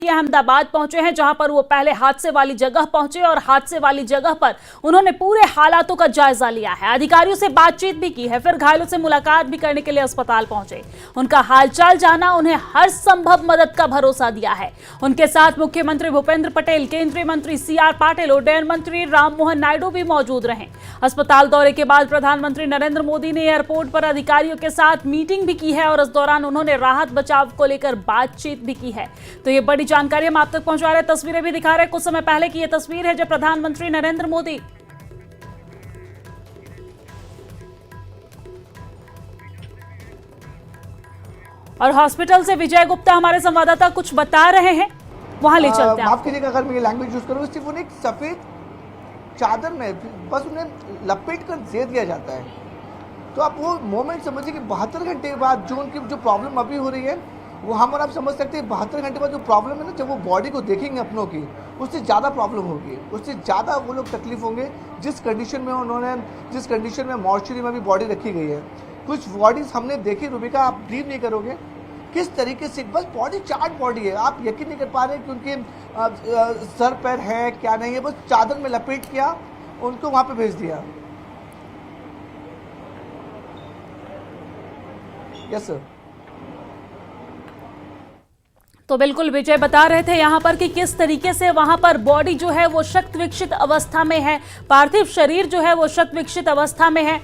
अहमदाबाद पहुंचे हैं, जहां पर वो पहले हादसे वाली जगह पहुंचे और हादसे वाली जगह पर उन्होंने पूरे हालातों का जायजा लिया है, अधिकारियों से बातचीत भी की है, फिर घायलों से मुलाकात भी करने के लिए अस्पताल पहुंचे, उनका हालचाल जाना, उन्हें हर संभव मदद का भरोसा दिया है। उनके साथ मुख्यमंत्री भूपेंद्र पटेल, केंद्रीय मंत्री CR पाटिल, उड्डयन मंत्री राममोहन नायडू भी मौजूद रहे। अस्पताल दौरे के बाद प्रधानमंत्री नरेंद्र मोदी ने एयरपोर्ट पर अधिकारियों के साथ मीटिंग भी की है और इस दौरान उन्होंने राहत बचाव को लेकर बातचीत भी की है। तो ये बड़ी जानकारी हम आप तक पहुंचा रहे, तस्वीरें भी दिखा रहे हैं। कुछ समय पहले की यह तस्वीर है जब प्रधानमंत्री नरेंद्र मोदी और हॉस्पिटल से विजय गुप्ता हमारे संवाददाता कुछ बता रहे हैं, वहां ले चलते हैं। माफ कीजिएगा अगर मैं ये लैंग्वेज यूज करूं, सिर्फ उन्हें एक सफेद चादर में बस उन्हें लपेट कर दे दिया जाता है। तो आप वो मोमेंट समझिए कि 72 घंटे बाद जो उनकी जो प्रॉब्लम अभी हो रही है वो हम और आप समझ सकते हैं। 72 घंटे बाद जो प्रॉब्लम है ना, जब वो बॉडी को देखेंगे अपनों की, उससे ज़्यादा प्रॉब्लम होगी, उससे ज़्यादा वो लोग तकलीफ होंगे। जिस कंडीशन में उन्होंने, जिस कंडीशन में मॉर्चरी में भी बॉडी रखी गई है, कुछ बॉडीज हमने देखी, रूबिका आप बिलीव नहीं करोगे किस तरीके से बस बॉडी चार्ट बॉडी है। आप यकीन नहीं कर पा रहे कि उनके सर पैर है क्या नहीं है, बस चादर में लपेट किया, उनको वहाँ पे भेज दिया। Yes sir. तो बिल्कुल विजय बता रहे थे यहां पर कि किस तरीके से वहां पर बॉडी जो है वो शक्त विकसित अवस्था में है, पार्थिव शरीर जो है वो शक्त विकसित अवस्था में है।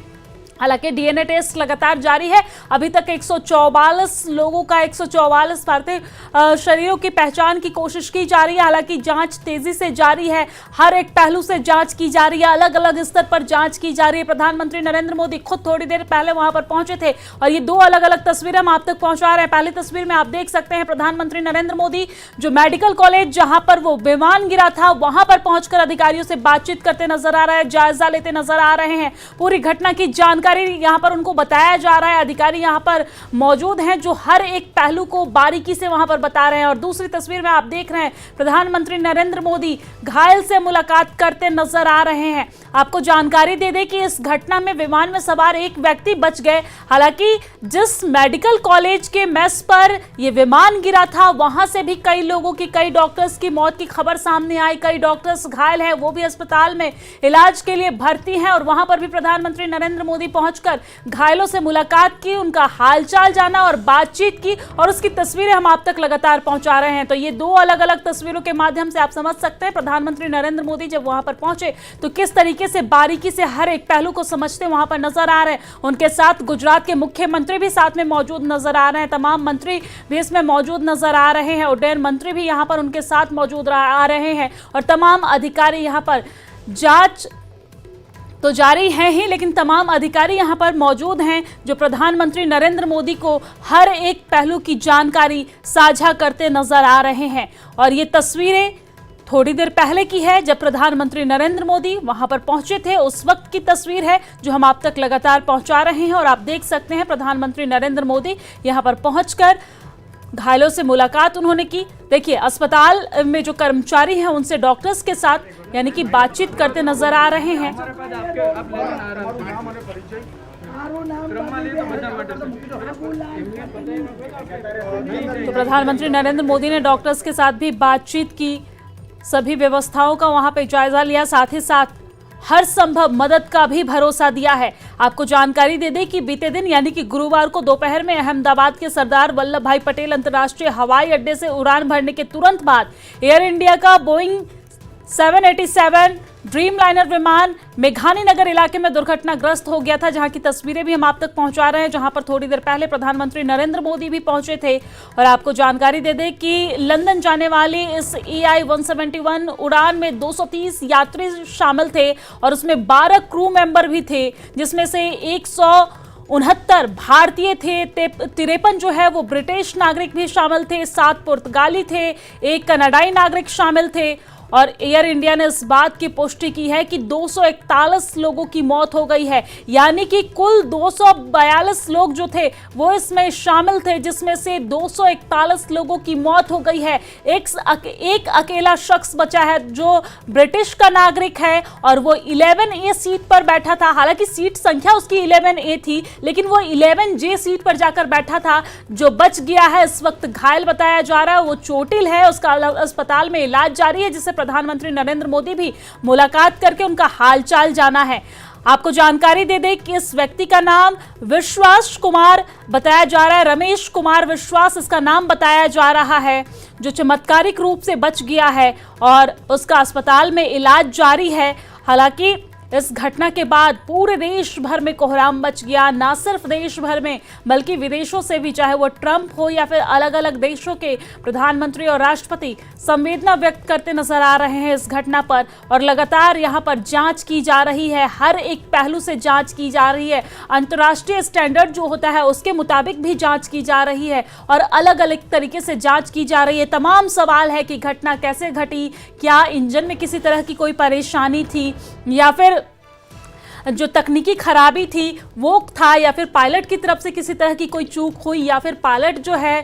हालांकि DNA टेस्ट लगातार जारी है। अभी तक 144 लोगों का 144 पार्थिव शरीरों की पहचान की कोशिश की जा रही है। हालांकि जांच तेजी से जारी है, हर एक पहलू से जांच की जा रही है, अलग अलग स्तर पर जांच की जा रही है। प्रधानमंत्री नरेंद्र मोदी खुद थोड़ी देर पहले वहां पर पहुंचे थे और ये दो अलग अलग तस्वीरें हम आप तक पहुंचा रहे हैं। पहली तस्वीर में आप देख सकते हैं प्रधानमंत्री नरेंद्र मोदी जो मेडिकल कॉलेज जहां पर वो विमान गिरा था वहां पर पहुंचकर अधिकारियों से बातचीत करते नजर आ रहे हैं, जायजा लेते नजर आ रहे हैं, पूरी घटना की जानकारी यहां पर उनको बताया जा रहा है। अधिकारी यहां पर मौजूद हैं जो हर एक पहलू को बारीकी से वहां पर बता रहे हैं। और दूसरी तस्वीर में आप देख रहे हैं प्रधानमंत्री नरेंद्र मोदी घायल से मुलाकात करते नजर आ रहे हैं। आपको जानकारी दे दें कि इस घटना में विमान में सवार एक व्यक्ति बच गए। हालांकि जिस मेडिकल कॉलेज के मेस पर यह विमान गिरा था वहां से भी कई लोगों की, कई डॉक्टर्स की मौत की खबर सामने आई, कई डॉक्टर्स घायल हैं, वो भी अस्पताल में इलाज के लिए भर्ती हैं। और वहां पर भी प्रधानमंत्री नरेंद्र मोदी पहुंचकर घायलों से मुलाकात की, उनका हालचाल जाना और बातचीत की और उसकी तस्वीरें हम आप तक लगातार पहुंचा रहे हैं। तो ये दो अलग अलग तस्वीरों के माध्यम से आप समझ सकते हैं प्रधानमंत्री नरेंद्र मोदी जब वहां पर पहुंचे तो किस तरीके से बारीकी से हर एक पहलू को समझते वहां पर नजर आ रहे हैं। उनके साथ गुजरात के मुख्यमंत्री भी साथ में मौजूद नजर आ रहे हैं, तमाम मंत्री भी इसमें मौजूद नजर आ रहे हैं, उड्डयन मंत्री भी यहां पर उनके साथ मौजूद आ रहे हैं और तमाम अधिकारी यहां पर जांच तो जारी है ही, लेकिन तमाम अधिकारी यहां पर मौजूद हैं जो प्रधानमंत्री नरेंद्र मोदी को हर एक पहलू की जानकारी साझा करते नजर आ रहे हैं। और ये तस्वीरें थोड़ी देर पहले की है जब प्रधानमंत्री नरेंद्र मोदी वहां पर पहुंचे थे, उस वक्त की तस्वीर है जो हम आप तक लगातार पहुंचा रहे हैं। और आप देख सकते हैं प्रधानमंत्री नरेंद्र मोदी यहां पर पहुंचकर घायलों से मुलाकात उन्होंने की। देखिए अस्पताल में जो कर्मचारी हैं उनसे डॉक्टर्स के साथ यानी कि बातचीत करते नजर आ रहे हैं। तो प्रधानमंत्री नरेंद्र मोदी ने डॉक्टर्स के साथ भी बातचीत की, सभी व्यवस्थाओं का वहां पे जायजा लिया, साथ ही साथ हर संभव मदद का भी भरोसा दिया है। आपको जानकारी दे दें कि बीते दिन यानी कि गुरुवार को दोपहर में अहमदाबाद के सरदार वल्लभ भाई पटेल अंतर्राष्ट्रीय हवाई अड्डे से उड़ान भरने के तुरंत बाद एयर इंडिया का बोइंग 787 ड्रीमलाइनर विमान मेघानी नगर इलाके में दुर्घटनाग्रस्त हो गया था, जहां की तस्वीरें भी हम आप तक पहुंचा रहे हैं, जहां पर थोड़ी देर पहले प्रधानमंत्री नरेंद्र मोदी भी पहुंचे थे। और आपको जानकारी दे दें कि लंदन जाने वाली इस EI-171 उड़ान में 230 यात्री शामिल थे और उसमें 12 क्रू मेंबर भी थे, जिसमें से 169 भारतीय थे, 53 जो है वो ब्रिटिश नागरिक भी शामिल थे, 7 पुर्तगाली थे, 1 कनाडाई नागरिक शामिल थे और एयर इंडिया ने इस बात की पुष्टि की है कि 241 लोगों की मौत हो गई है, यानी कि कुल 242 लोग जो थे वो इसमें शामिल थे, जिसमें से 241 लोगों की मौत हो गई है। एक अकेला शख्स बचा है जो ब्रिटिश का नागरिक है और वो 11A सीट पर बैठा था। हालांकि सीट संख्या उसकी 11A थी, लेकिन वो 11J सीट पर जाकर बैठा था। जो बच गया है इस वक्त घायल बताया जा रहा है, वो चोटिल है, उसका अस्पताल में इलाज जारी है, जिससे प्रधानमंत्री नरेंद्र मोदी भी मुलाकात करके उनका हालचाल जाना है। आपको जानकारी दे दें कि इस व्यक्ति का नाम विश्वास कुमार बताया जा रहा है, रमेश कुमार विश्वास इसका नाम बताया जा रहा है, जो चमत्कारिक रूप से बच गया है और उसका अस्पताल में इलाज जारी है। हालांकि इस घटना के बाद पूरे देश भर में कोहराम मच गया। ना सिर्फ देश भर में बल्कि विदेशों से भी, चाहे वो ट्रंप हो या फिर अलग अलग देशों के प्रधानमंत्री और राष्ट्रपति, संवेदना व्यक्त करते नजर आ रहे हैं इस घटना पर। और लगातार यहां पर जांच की जा रही है, हर एक पहलू से जांच की जा रही है। अंतर्राष्ट्रीय स्टैंडर्ड जो होता है उसके मुताबिक भी जांच की जा रही है और अलग अलग तरीके से जांच की जा रही है। तमाम सवाल है कि घटना कैसे घटी, क्या इंजन में किसी तरह की कोई परेशानी थी या फिर जो तकनीकी खराबी थी वो था, या फिर पायलट की तरफ से किसी तरह की कोई चूक हुई, या फिर पायलट जो है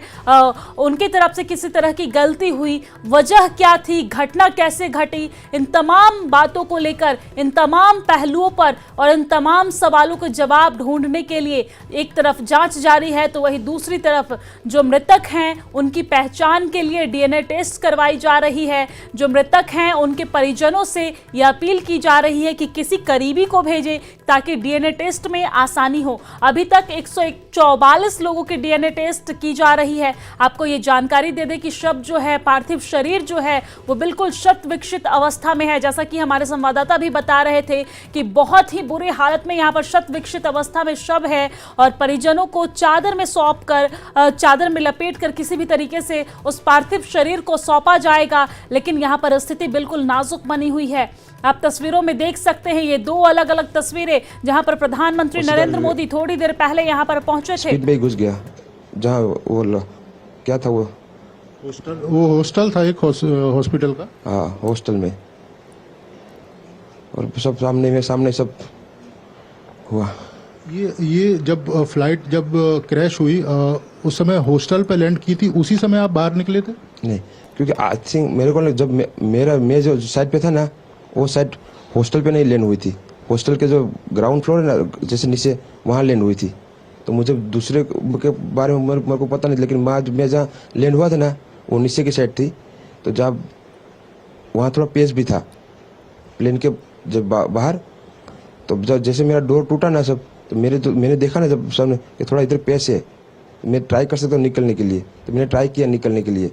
उनकी तरफ से किसी तरह की गलती हुई, वजह क्या थी, घटना कैसे घटी। इन तमाम बातों को लेकर, इन तमाम पहलुओं पर और इन तमाम सवालों के जवाब ढूंढने के लिए एक तरफ जांच जारी है, तो वहीं दूसरी तरफ जो मृतक हैं उनकी पहचान के लिए DNA टेस्ट करवाई जा रही है। जो मृतक हैं उनके परिजनों से यह अपील की जा रही है कि किसी करीबी को भेजें ताकि DNA टेस्ट में आसानी हो। अभी तक 144 लोगों की DNA टेस्ट की जा रही है। आपको ये जानकारी दे दें कि शव जो है, पार्थिव शरीर जो है, वो बिल्कुल शत विकसित अवस्था में है। जैसा कि हमारे संवाददाता भी बता रहे थे कि बहुत ही बुरी हालत में यहाँ पर शत विकसित अवस्था में शव है और परिजनों को चादर में सौंप कर, चादर में लपेट कर किसी भी तरीके से उस पार्थिव शरीर को सौंपा जाएगा। लेकिन यहाँ पर स्थिति बिल्कुल नाजुक बनी हुई है। आप तस्वीरों में देख सकते हैं ये दो अलग अलग तस्वीरें, जहां पर प्रधानमंत्री नरेंद्र मोदी थोड़ी देर पहले यहां पर पहुंचे थे। स्पीड में घुस गया, जहां वो क्या था, वो हॉस्टल था, एक हॉस्पिटल का। हाँ, हॉस्टल में, और सब सामने सब हुआ। ये जब फ्लाइट जब क्रैश हुई, उस समय हॉस्टल पे लैंड की थी, उसी समय आप बाहर निकले थे? नहीं, क्योंकि आई थिंक मेरे को जब मैं जो साइड पे था ना, वो साइड हॉस्टल पे नहीं लैंड हुई थी। हॉस्टल के जो ग्राउंड फ्लोर है ना, जैसे नीचे, वहाँ लैंड हुई थी। तो मुझे दूसरे के बारे में मेरे को पता नहीं, लेकिन मैं जहाँ लैंड हुआ था ना, वो नीचे की साइड थी। तो जब वहाँ थोड़ा पेस भी था प्लेन के जब बाहर, तो जब जैसे मेरा डोर टूटा ना सब, तो मैंने देखा ना जब सामने कि थोड़ा इधर पेस है, मैं ट्राई कर सकता हूँ निकलने के लिए। तो मैंने ट्राई किया निकलने के लिए,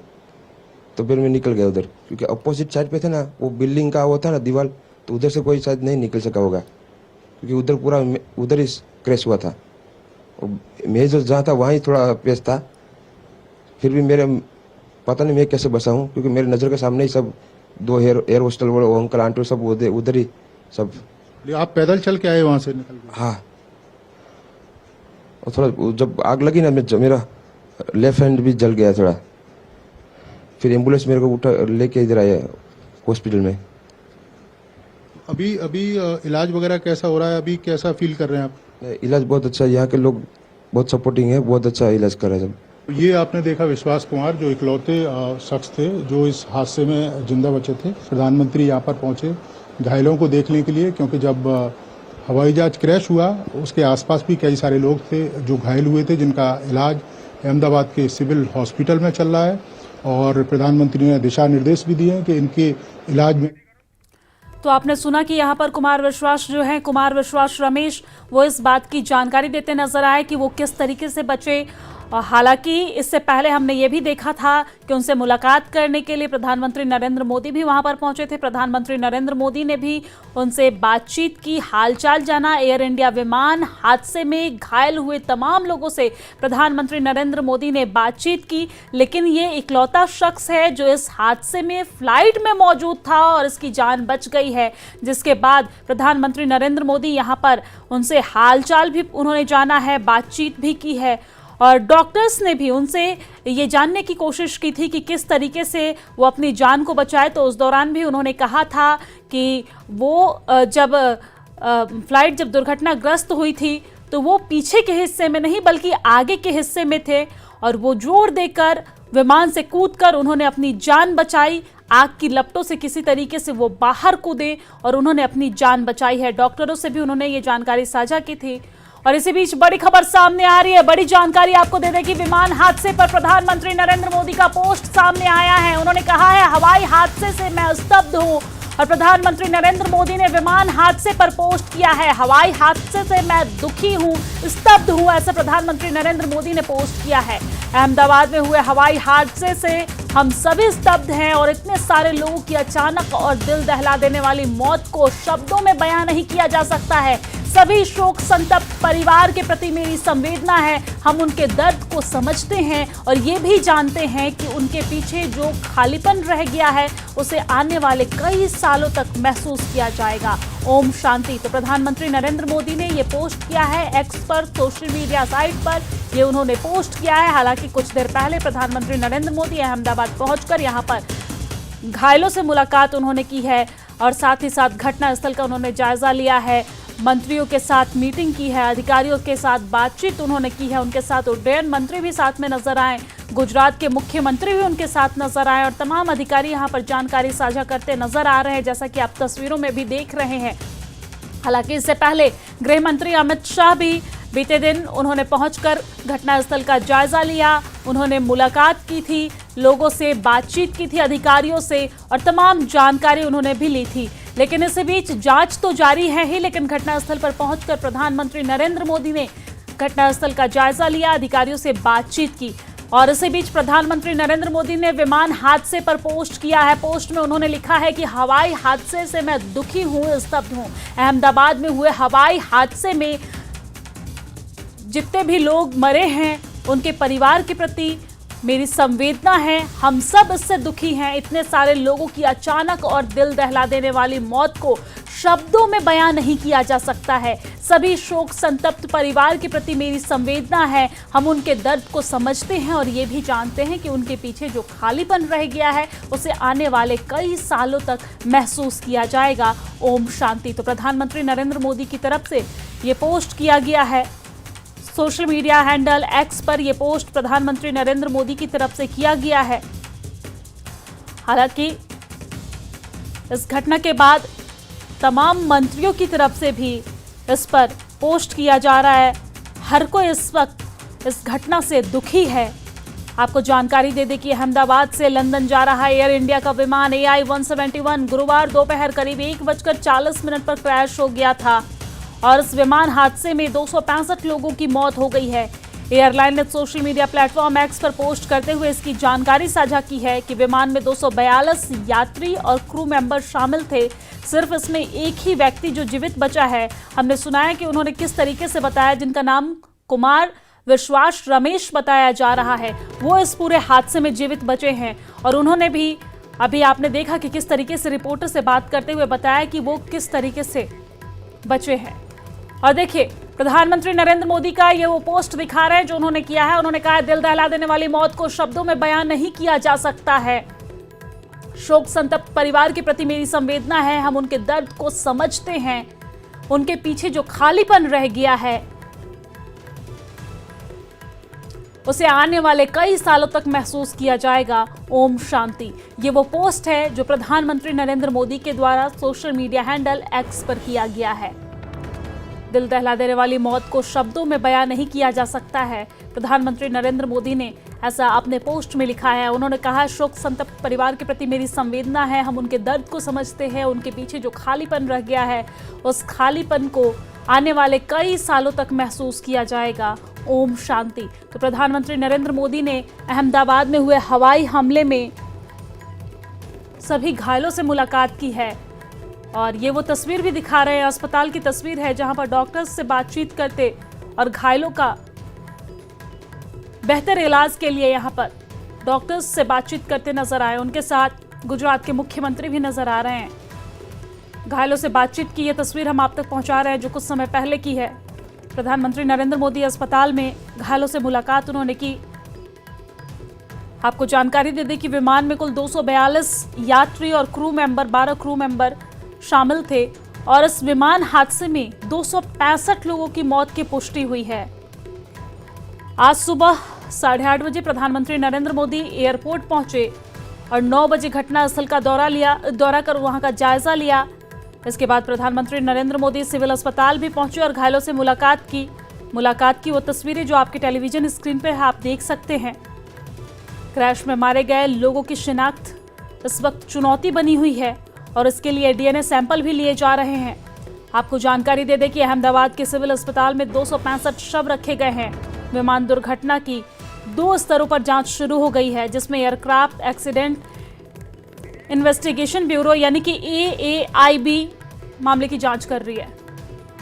तो फिर मैं निकल गया उधर, क्योंकि अपोजिट साइड पे था ना, वो बिल्डिंग का वो था ना दीवार, तो उधर से कोई शायद नहीं निकल सका होगा, क्योंकि उधर पूरा उधर ही क्रैश हुआ था। मैं जो जहाँ था वहाँ ही थोड़ा पेस था। फिर भी मेरे पता नहीं मैं कैसे बसा हूँ, क्योंकि मेरे नज़र के सामने ही सब दो एयर होस्टल वो अंकल आंटी सब उधर ही सब। आप पैदल चल के आए वहाँ से निकल के? हाँ, और थोड़ा जब आग लगी ना, मेरा लेफ्ट हैंड भी जल गया थोड़ा। फिर एम्बुलेंस मेरे को उठा लेके इधर आया हॉस्पिटल में। अभी इलाज वगैरह कैसा हो रहा है? अभी कैसा फील कर रहे हैं आप? इलाज बहुत अच्छा है, यहाँ के लोग बहुत सपोर्टिंग है, बहुत अच्छा इलाज कर रहे हैं सब। ये आपने देखा विश्वास कुमार, जो इकलौते शख्स थे जो इस हादसे में जिंदा बचे थे। प्रधानमंत्री यहाँ पर पहुंचे घायलों को देखने के लिए, क्योंकि जब हवाई जहाज क्रैश हुआ उसके आसपास भी कई सारे लोग थे जो घायल हुए थे, जिनका इलाज अहमदाबाद के सिविल हॉस्पिटल में चल रहा है। और प्रधानमंत्री ने दिशा निर्देश भी दिए हैं कि इनके इलाज में। तो आपने सुना कि यहाँ पर कुमार विश्वास जो है, कुमार विश्वास रमेश, वो इस बात की जानकारी देते नजर आए कि वो किस तरीके से बचे। हालांकि इससे पहले हमने ये भी देखा था कि उनसे मुलाकात करने के लिए प्रधानमंत्री नरेंद्र मोदी भी वहां पर पहुंचे थे। प्रधानमंत्री नरेंद्र मोदी ने भी उनसे बातचीत की, हालचाल जाना। एयर इंडिया विमान हादसे में घायल हुए तमाम लोगों से प्रधानमंत्री नरेंद्र मोदी ने बातचीत की, लेकिन ये इकलौता शख्स है जो इस हादसे में फ्लाइट में मौजूद था और इसकी जान बच गई है। जिसके बाद प्रधानमंत्री नरेंद्र मोदी यहाँ पर उनसे हालचाल भी उन्होंने जाना है, बातचीत भी की है। और डॉक्टर्स ने भी उनसे ये जानने की कोशिश की थी कि किस तरीके से वो अपनी जान को बचाए। तो उस दौरान भी उन्होंने कहा था कि वो जब फ्लाइट जब दुर्घटनाग्रस्त हुई थी तो वो पीछे के हिस्से में नहीं बल्कि आगे के हिस्से में थे और वो जोर देकर विमान से कूदकर उन्होंने अपनी जान बचाई। आग की लपटों से किसी तरीके से वो बाहर कूदे और उन्होंने अपनी जान बचाई है। डॉक्टरों से भी उन्होंने ये जानकारी साझा की थी। और इसी बीच बड़ी खबर सामने आ रही है। बड़ी जानकारी आपको दे दें कि विमान हादसे पर प्रधानमंत्री नरेंद्र मोदी का पोस्ट सामने आया है। उन्होंने कहा है, हवाई हादसे से मैं स्तब्ध हूं। और प्रधानमंत्री नरेंद्र मोदी ने विमान हादसे पर पोस्ट किया है, हवाई हादसे से मैं दुखी हूं, स्तब्ध हूं, ऐसा प्रधानमंत्री नरेंद्र मोदी ने पोस्ट किया है। अहमदाबाद में हुए हवाई हादसे से हम सभी स्तब्ध हैं और इतने सारे लोगों की अचानक और दिल दहला देने वाली मौत को शब्दों में बयां नहीं किया जा सकता है। सभी शोक संतप्त परिवार के प्रति मेरी संवेदना है। हम उनके दर्द को समझते हैं और ये भी जानते हैं कि उनके पीछे जो खालीपन रह गया है उसे आने वाले कई सालों तक महसूस किया जाएगा। ओम शांति। तो प्रधानमंत्री नरेंद्र मोदी ने ये पोस्ट किया है एक्स पर, सोशल मीडिया साइट पर ये उन्होंने पोस्ट किया है। हालांकि कुछ देर पहले प्रधानमंत्री नरेंद्र मोदी अहमदाबाद पहुंचकर यहाँ पर घायलों से मुलाकात उन्होंने की है और साथ ही साथ घटनास्थल का उन्होंने जायजा लिया है। मंत्रियों के साथ मीटिंग की है, अधिकारियों के साथ बातचीत उन्होंने की है। उनके साथ उड्डयन मंत्री भी साथ में नजर आए, गुजरात के मुख्यमंत्री भी उनके साथ नजर आए और तमाम अधिकारी यहां पर जानकारी साझा करते नजर आ रहे हैं, जैसा कि आप तस्वीरों में भी देख रहे हैं। हालांकि इससे पहले गृह मंत्री अमित शाह भी बीते दिन उन्होंने पहुंचकर घटनास्थल का जायजा लिया। उन्होंने मुलाकात की थी, लोगों से बातचीत की थी, अधिकारियों से, और तमाम जानकारी उन्होंने भी ली थी। लेकिन इसी बीच जांच तो जारी है ही, लेकिन घटनास्थल पर पहुंचकर प्रधानमंत्री नरेंद्र मोदी ने घटनास्थल का जायजा लिया, अधिकारियों से बातचीत की। और इसी बीच प्रधानमंत्री नरेंद्र मोदी ने विमान हादसे पर पोस्ट किया है। पोस्ट में उन्होंने लिखा है कि हवाई हादसे से मैं दुखी हूं, स्तब्ध हूं। अहमदाबाद में हुए हवाई हादसे में जितने भी लोग मरे हैं उनके परिवार के प्रति मेरी संवेदना है। हम सब इससे दुखी हैं। इतने सारे लोगों की अचानक और दिल दहला देने वाली मौत को शब्दों में बयां नहीं किया जा सकता है। सभी शोक संतप्त परिवार के प्रति मेरी संवेदना है। हम उनके दर्द को समझते हैं और ये भी जानते हैं कि उनके पीछे जो खालीपन रह गया है उसे आने वाले कई सालों तक महसूस किया जाएगा। ओम शांति। तो प्रधानमंत्री नरेंद्र मोदी की तरफ से ये पोस्ट किया गया है। सोशल मीडिया हैंडल एक्स पर यह पोस्ट प्रधानमंत्री नरेंद्र मोदी की तरफ से किया गया है। हालांकि इस घटना के बाद तमाम मंत्रियों की तरफ से भी इस पर पोस्ट किया जा रहा है। हर कोई इस वक्त इस घटना से दुखी है। आपको जानकारी दे दें कि अहमदाबाद से लंदन जा रहा एयर इंडिया का विमान AI-171 गुरुवार दोपहर करीब 1:40 पर क्रैश हो गया था और इस विमान हादसे में 265 लोगों की मौत हो गई है। एयरलाइन ने सोशल मीडिया प्लेटफॉर्म एक्स पर पोस्ट करते हुए इसकी जानकारी साझा की है कि विमान में 242 यात्री और क्रू मेंबर शामिल थे। सिर्फ इसमें एक ही व्यक्ति जो जीवित बचा है। हमने सुना है कि उन्होंने किस तरीके से बताया, जिनका नाम कुमार विश्वास रमेश बताया जा रहा है, वो इस पूरे हादसे में जीवित बचे हैं। और उन्होंने भी अभी आपने देखा कि किस तरीके से रिपोर्टर से बात करते हुए बताया कि वो किस तरीके से बचे हैं। और देखिए, प्रधानमंत्री नरेंद्र मोदी का ये वो पोस्ट दिखा रहे हैं जो उन्होंने किया है। उन्होंने कहा है, दिल दहला देने वाली मौत को शब्दों में बयान नहीं किया जा सकता है। शोक संतप्त परिवार के प्रति मेरी संवेदना है। हम उनके दर्द को समझते हैं। उनके पीछे जो खालीपन रह गया है उसे आने वाले कई सालों तक महसूस किया जाएगा। ओम शांति। ये वो पोस्ट है जो प्रधानमंत्री नरेंद्र मोदी के द्वारा सोशल मीडिया हैंडल एक्स पर किया गया है। दिल दहला देने वाली मौत को शब्दों में बयान नहीं किया जा सकता है। प्रधानमंत्री नरेंद्र मोदी ने ऐसा अपने पोस्ट में लिखा है। उन्होंने कहा, शोक संतप्त परिवार के प्रति मेरी संवेदना है। हम उनके दर्द को समझते हैं। उनके पीछे जो खालीपन रह गया है उस खालीपन को आने वाले कई सालों तक महसूस किया जाएगा। ओम शांति। तो प्रधानमंत्री नरेंद्र मोदी ने अहमदाबाद में हुए हवाई हमले में सभी घायलों से मुलाकात की है और ये वो तस्वीर भी दिखा रहे हैं। अस्पताल की तस्वीर है जहां पर डॉक्टर्स से बातचीत करते और घायलों का बेहतर इलाज के लिए यहां पर डॉक्टर्स से बातचीत करते नजर आए। उनके साथ गुजरात के मुख्यमंत्री भी नजर आ रहे हैं। घायलों से बातचीत की ये तस्वीर हम आप तक पहुंचा रहे हैं जो कुछ समय पहले की है। प्रधानमंत्री नरेंद्र मोदी अस्पताल में घायलों से मुलाकात उन्होंने की। आपको जानकारी दे दें कि विमान में कुल 242 यात्री और क्रू मेंबर 12 क्रू मेंबर शामिल थे और इस विमान हादसे में 265 लोगों की मौत की पुष्टि हुई है। आज सुबह 8:30 बजे प्रधानमंत्री नरेंद्र मोदी एयरपोर्ट पहुंचे और 9 बजे घटनास्थल का दौरा कर वहां का जायजा लिया। इसके बाद प्रधानमंत्री नरेंद्र मोदी सिविल अस्पताल भी पहुंचे और घायलों से मुलाकात की वो तस्वीरें जो आपके टेलीविजन स्क्रीन पर आप देख सकते हैं। क्रैश में मारे गए लोगों की शिनाख्त इस वक्त चुनौती बनी हुई है और इसके लिए डीएनए सैंपल भी लिए जा रहे हैं। आपको जानकारी दे दें कि अहमदाबाद के सिविल अस्पताल में 265 शव रखे गए हैं। विमान दुर्घटना की 2 स्तरों पर जांच शुरू हो गई है, जिसमें एयरक्राफ्ट एक्सीडेंट इन्वेस्टिगेशन ब्यूरो यानी कि AAIB मामले की जांच कर रही है।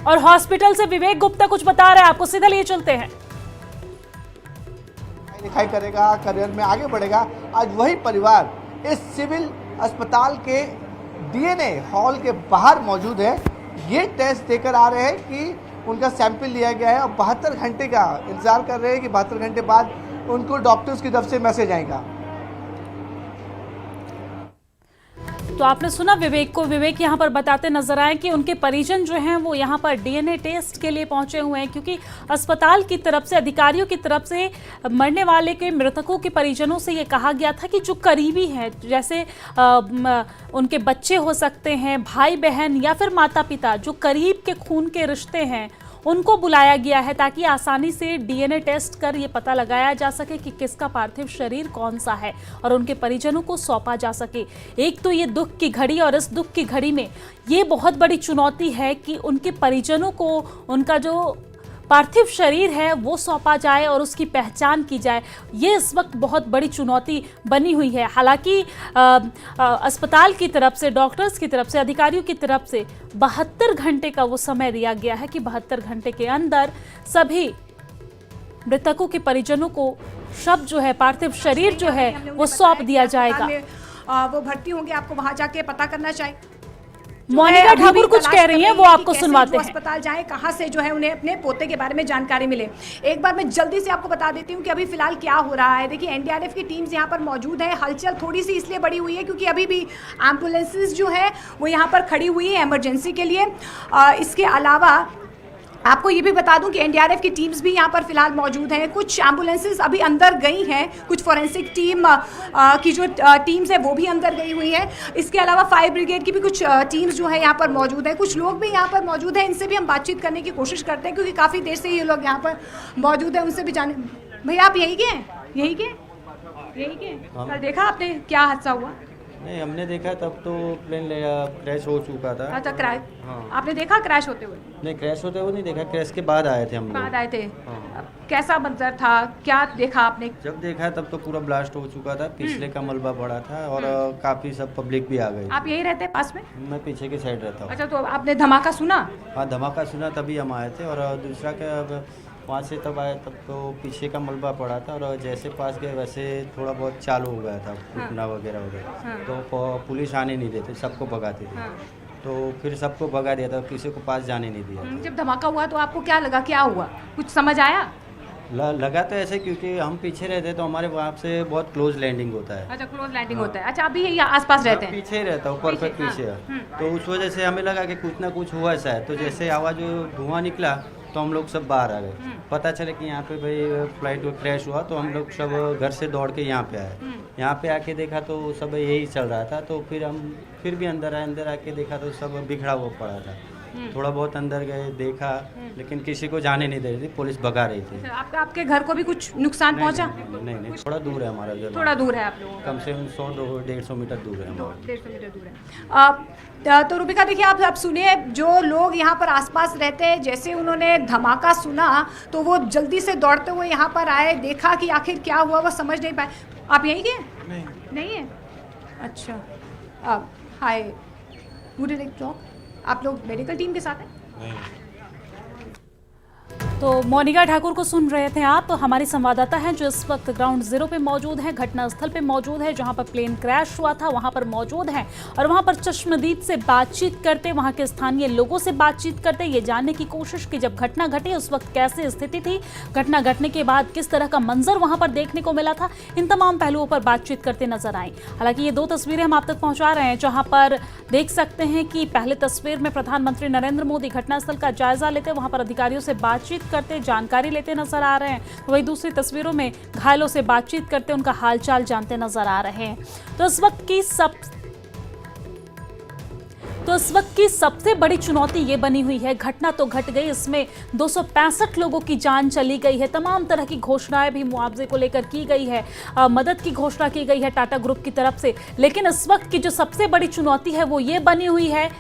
और हॉस्पिटल से विवेक गुप्ता कुछ बता रहे हैं, आपको सीधा लिए चलते हैं। दिखाई करेगा, करियर में आगे बढ़ेगा। आज वही परिवार इस सिविल अस्पताल के डीएनए हॉल के बाहर मौजूद है। ये टेस्ट देकर आ रहे हैं कि उनका सैंपल लिया गया है और 72 घंटे का इंतजार कर रहे हैं कि 72 घंटे बाद उनको डॉक्टर्स की तरफ से मैसेज आएगा। तो आपने सुना विवेक को। विवेक यहाँ पर बताते नजर आए कि उनके परिजन जो हैं वो यहाँ पर डीएनए टेस्ट के लिए पहुंचे हुए हैं, क्योंकि अस्पताल की तरफ से, अधिकारियों की तरफ से मरने वाले के मृतकों के परिजनों से ये कहा गया था कि जो करीबी हैं, जैसे उनके बच्चे हो सकते हैं, भाई बहन या फिर माता पिता, जो करीब के खून के रिश्ते हैं, उनको बुलाया गया है ताकि आसानी से डीएनए टेस्ट कर ये पता लगाया जा सके कि किसका पार्थिव शरीर कौन सा है और उनके परिजनों को सौंपा जा सके। एक तो ये दुख की घड़ी, और इस दुख की घड़ी में ये बहुत बड़ी चुनौती है कि उनके परिजनों को उनका जो पार्थिव शरीर है वो सौंपा जाए और उसकी पहचान की जाए। ये इस वक्त बहुत बड़ी चुनौती बनी हुई है। हालांकि अस्पताल की तरफ से, डॉक्टर्स की तरफ से, अधिकारियों की तरफ से 72 घंटे का वो समय दिया गया है कि 72 घंटे के अंदर सभी मृतकों के परिजनों को शव जो है, पार्थिव शरीर जो है वो सौंप दिया जाएगा। वो भर्ती होंगे, आपको वहां जाके पता करना चाहिए। मोनिका ठाकुर कुछ कह रही हैं, वो आपको सुनवाते हैं। अस्पताल जाए, कहां से जो है उन्हें अपने पोते के बारे में जानकारी मिले। एक बार मैं जल्दी से आपको बता देती हूं कि अभी फिलहाल क्या हो रहा है। देखिए, एनडीआरएफ की टीम्स यहां पर मौजूद है। हलचल थोड़ी सी इसलिए बढ़ी हुई है क्योंकि अभी भी एम्बुलेंसेज जो है वो यहां पर खड़ी हुई है इमरजेंसी के लिए। इसके अलावा आपको ये भी बता दूं कि एनडीआरएफ की टीम्स भी यहाँ पर फिलहाल मौजूद हैं। कुछ एम्बुलेंसेज अभी अंदर गई हैं, कुछ फॉरेंसिक टीम की जो टीम्स है वो भी अंदर गई हुई हैं। इसके अलावा फायर ब्रिगेड की भी कुछ टीम्स जो है यहाँ पर मौजूद है। कुछ लोग भी यहाँ पर मौजूद हैं, इनसे भी हम बातचीत करने की कोशिश करते हैं क्योंकि काफ़ी देर से ये लोग यहाँ पर मौजूद हैं। उनसे भी जाने। भैया, आप यही के हैं? यही के कल देखा आपने क्या हादसा हुआ? नहीं, हमने देखा तब तो प्लेन क्रैश हो चुका था। अच्छा, क्रैश। हाँ। आपने देखा क्रैश होते हुए? नहीं, क्रैश होते हुए नहीं देखा, क्रैश के बाद आए थे हम लोग। बाद आए थे। हाँ। कैसा मंजर था, क्या देखा आपने? जब देखा तब तो पूरा ब्लास्ट हो चुका था, पिछले का मलबा पड़ा था और काफी सब पब्लिक भी आ गई। आप यही रहते पास में? मैं पीछे की साइड रहता हूँ। अच्छा, तो आपने धमाका सुना? हाँ, धमाका सुना तभी हम आए थे। और दूसरा क्या, वहाँ से तब आए तब तो पीछे का मलबा पड़ा था और जैसे पास गए वैसे थोड़ा बहुत चालू हो गया था, फूटना वगैरह वगैरह। तो पुलिस आने नहीं देते, सबको भगाते थे। तो फिर सबको भगा दिया था, किसी को पास जाने नहीं दिया। जब धमाका हुआ तो आपको क्या लगा, क्या हुआ, कुछ समझ आया? लगा तो ऐसे क्योंकि हम पीछे रहते तो हमारे वहाँ से बहुत क्लोज लैंडिंग होता है। अच्छा, क्लोज लैंडिंग होता है। अच्छा, अभी यही आसपास रहते हैं? पीछे ही रहता हूँ, परफेक्ट पीछे। तो उस वजह से हमें लगा कि कुछ ना कुछ हुआ शायद। तो जैसे आवाज़ धुआं निकला तो हम लोग सब बाहर आ गए। पता चला कि यहाँ पे भाई फ्लाइट क्रैश हुआ, तो हम लोग सब घर से दौड़ के यहाँ पे आए। यहाँ पे आके देखा तो सब यही चल रहा था। तो फिर हम फिर भी अंदर आए, अंदर आके देखा तो सब बिखरा हुआ पड़ा था। थोड़ा बहुत अंदर गए, देखा, लेकिन किसी को जाने नहीं दे रही थी, पुलिस भगा रही थी। आपके घर को भी कुछ नुकसान पहुँचा? नहीं, थोड़ा दूर है हमारा घर। थोड़ा दूर है आप लोग? कम से कम 100-150 मीटर दूर है हमारा। 150 मीटर दूर है। तो रूबिका, देखिए, आप सुनिए, जो लोग यहाँ पर आसपास रहते हैं, जैसे उन्होंने धमाका सुना तो वो जल्दी से दौड़ते हुए यहाँ पर आए, देखा कि आखिर क्या हुआ, वो समझ नहीं पाए। आप यहीं के? नहीं है। अच्छा, हाय, वुड यू लाइक टॉक? आप लोग मेडिकल टीम के साथ हैं? नहीं। तो मोनिका ठाकुर को सुन रहे थे आप। हमारी संवाददाता हैं जो इस वक्त ग्राउंड जीरो पे मौजूद हैं, घटनास्थल पे मौजूद है, जहां पर प्लेन क्रैश हुआ था वहां पर मौजूद हैं और वहां पर चश्मदीद से बातचीत करते, वहां के स्थानीय लोगों से बातचीत करते, ये जानने की कोशिश की जब घटना घटी उस वक्त कैसे स्थिति थी, घटना घटने के बाद किस तरह का मंजर वहां पर देखने को मिला था, इन तमाम पहलुओं पर बातचीत करते नजर आए। हालांकि ये 2 तस्वीरें हम आप तक पहुंचा रहे हैं, जहां पर देख सकते हैं कि पहले तस्वीर में प्रधानमंत्री नरेंद्र मोदी घटनास्थल का जायजा लेते, वहां पर अधिकारियों से बातचीत करते, जानकारी लेते नजर आ रहे हैं। तो वही दूसरी तस्वीरों में घायलों से बातचीत करते, उनका हालचाल जानते नजर आ रहे हैं। तो इस वक्त की सबसे बड़ी चुनौती ये बनी हुई है, घटना तो घट गई, इसमें 265 लोगों की जान चली गई है, तमाम तरह की घोषणाएं भी मुआवजे को लेकर की गई है, मदद की घोषणा की गई है टाटा ग्रुप की तरफ से। लेकिन इस वक्त की जो सबसे बड़ी चुनौती है वो ये बनी हुई है